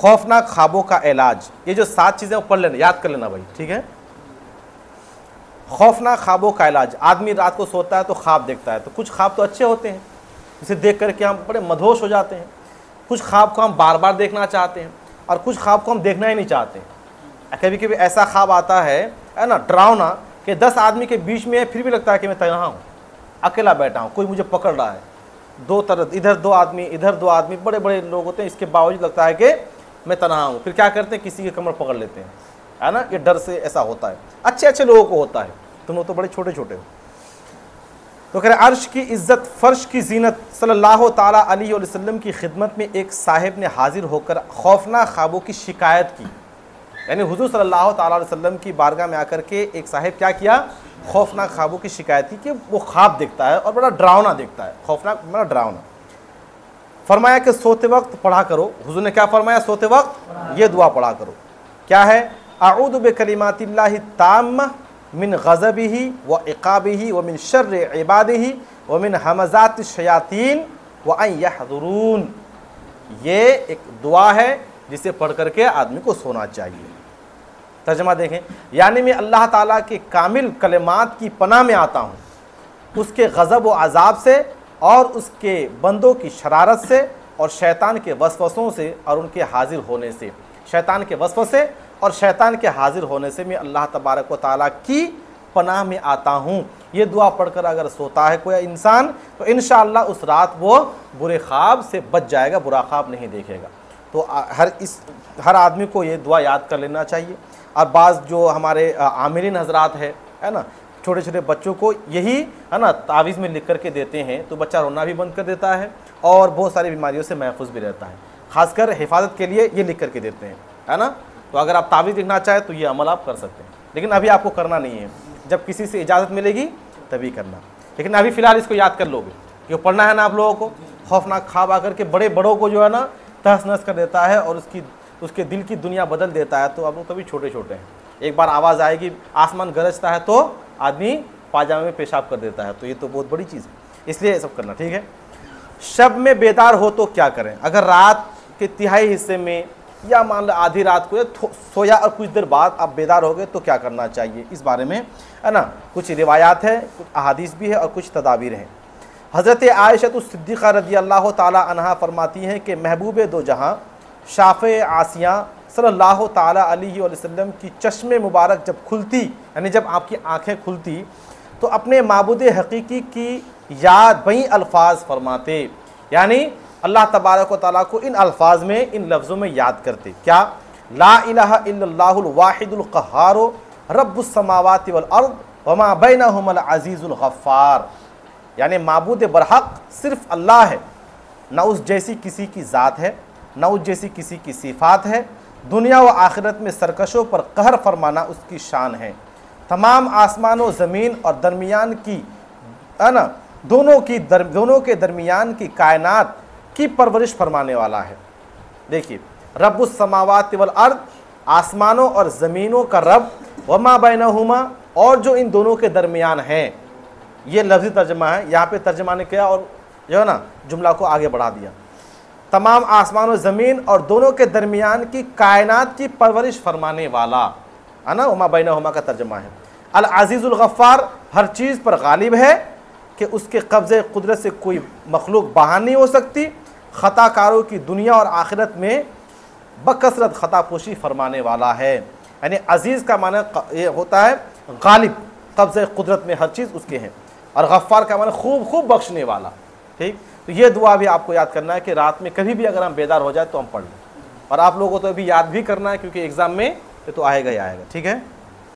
खौफनाक ख्वाबों का इलाज, ये जो 7 चीज़ें वो पढ़ लेना, याद कर लेना भाई, ठीक है। खौफनाक ख्वाबों का इलाज, आदमी रात को सोता है तो ख्वाब देखता है, तो कुछ ख्वाब तो अच्छे होते हैं, इसे देख करके हम बड़े मदहोश हो जाते हैं, कुछ ख्वाब को हम बार बार देखना चाहते हैं, और कुछ ख्वाब को हम देखना ही नहीं चाहते। कभी कभी ऐसा ख्वाब आता है ना, डरावना, कि 10 आदमी के बीच में है, फिर भी लगता है कि मैं तन्हा हूँ, अकेला बैठा हूँ, कोई मुझे पकड़ रहा है, दो तरफ, इधर 2 आदमी, इधर 2 आदमी, बड़े बड़े लोग होते हैं, इसके बावजूद लगता है कि मैं तन्हा हूँ। फिर क्या करते हैं, किसी की कमर पकड़ लेते हैं, है ना, ये डर से ऐसा होता है। अच्छे अच्छे लोगों को होता है, तुम लोग तो बड़े छोटे छोटे हो। तो कह रहे अर्श की इज्जत, फर्श की जीनत, सल्लल्लाहु ताला अलैहि वसल्लम की खिदमत में एक साहिब ने हाजिर होकर खौफनाक ख्वाबों की शिकायत की। यानी हुजूर सल्लल्लाहु ताला अलैहि वसल्लम की बारगाह में आकर के एक साहिब क्या किया, खौफनाक ख्वाबों की शिकायत की कि वो ख्वाब देखता है और बड़ा डरावना देखता है, खौफनाक बड़ा डरावना। फरमाया कि सोते वक्त पढ़ा करो, हुजूर ने क्या फरमाया, सोते वक्त ये दुआ पढ़ा करो, क्या है, अऊज़ु बिकलिमातिल्लाहि ताम्मा मिन गज़बिही व इक़ाबिही व मिन शर्रि इबादिही व मिन हमज़ाति शयातीन व अन यहज़ुरून। ये एक दुआ है जिसे पढ़ करके आदमी को सोना चाहिए। तर्जमा देखें, यानी मैं अल्लाह ताला के कामिल कलिमात की पनाह में आता हूँ, उसके गज़ब व अज़ाब से और उसके बंदों की शरारत से और शैतान के वसवसों से और उनके हाजिर होने से, शैतान के वसवसे और शैतान के हाजिर होने से मैं अल्लाह तबारक व तआला की पनाह में आता हूँ। ये दुआ पढ़कर अगर सोता है कोई इंसान तो इंशाअल्लाह उस रात वो बुरे ख्वाब से बच जाएगा, बुरा ख्वाब नहीं देखेगा। तो हर आदमी को ये दुआ याद कर लेना चाहिए। और बाज़ जो हमारे आमिरीन हजरात है ना, छोटे छोटे बच्चों को यही है ना तावीज़ में लिख करके देते हैं, तो बच्चा रोना भी बंद कर देता है और बहुत सारी बीमारियों से महफूज भी रहता है। ख़ासकर हिफाजत के लिए ये लिख करके देते हैं, है ना। तो अगर आप तावीज़ लिखना चाहें तो ये अमल आप कर सकते हैं, लेकिन अभी आपको करना नहीं है, जब किसी से इजाज़त मिलेगी तभी करना। लेकिन अभी फ़िलहाल इसको याद कर लोगे कि पढ़ना है ना आप लोगों को। खौफनाक ख्वाब आकर के बड़े बड़ों को जो है ना तहस नहस कर देता है और उसके दिल की दुनिया बदल देता है। तो अब लोग तभी छोटे छोटे हैं, एक बार आवाज़ आएगी, आसमान गरजता है तो आदमी पाजामे में पेशाब कर देता है, तो ये तो बहुत बड़ी चीज़ है, इसलिए सब करना, ठीक है। शब में बेदार हो तो क्या करें, अगर रात के तिहाई हिस्से में या मान लो आधी रात को सोया और कुछ देर बाद आप बेदार हो गए तो क्या करना चाहिए, इस बारे में है ना कुछ रिवायात है, कुछ अहादीस भी है और कुछ तदाबीर हैं। हज़रत आयशा सिद्दीक़ा रज़ी अल्लाह ताला अन्हा फरमाती हैं कि महबूब दो जहां शाफ़े आसिया सल्लल्लाहु ताला अलैहि वसल्लम की चश्मे मुबारक जब खुलती, यानी जब आपकी आँखें खुलती, तो अपने माबूद हकीकी की याद वही अल्फाज फरमाते, यानी अल्लाह तबारक व तआला को इन अल्फाज में, इन लफ्ज़ों में याद करते, क्या, ला इलाहा इल्लल्लाहुल वाहिदुल क़हार रब्बुस समावाति वल अर्द व मा बैनहुमल अज़ीज़ुल गफ़्फ़ार। यानी माबूद बरहक सिर्फ अल्लाह है, ना उस जैसी किसी की ज़ात है, ना उस जैसी किसी की सिफ़ात है, दुनिया व आखिरत में सरकशों पर कहर फरमाना उसकी शान है, तमाम आसमान व ज़मीन और दरमियान की, है ना, दोनों के दरमियान की कायनात की परवरिश फरमाने वाला है। देखिए, रब्बुस समावाति वल अर्द, आसमानों और ज़मीनों का रब, वमा बैनहुमा, और जो इन दोनों के दरमियान हैं। ये लफ्ज़ी तर्जमा है, यहाँ पे तर्जमा ने किया और जो है ना जुमला को आगे बढ़ा दिया। तमाम आसमान और ज़मीन और दोनों के दरमियान की कायनात की परवरिश फरमाने वाला, है ना, वमा बैनहुमा का तर्जमा है। अल अज़ीज़ुल गफ़्फ़ार, हर चीज़ पर गालिब है कि उसके कब्ज़े कुदरत से कोई मखलूक बाहर नहीं हो सकती। ख़ताकारों की दुनिया और आखिरत में बकसरत ख़तापोशी फरमाने वाला है। यानी अज़ीज़ का माना ये होता है गालिब, कब्ज़े कुदरत में हर चीज़ उसके हैं, और गफ़्फ़ार का माना खूब खूब बख्शने वाला। ठीक, तो ये दुआ भी आपको याद करना है कि रात में कभी भी अगर हम बेदार हो जाए तो हम पढ़ लें। और आप लोगों को तो अभी याद भी करना है, क्योंकि एग्ज़ाम में ये तो आएगा ही आएगा, ठीक है।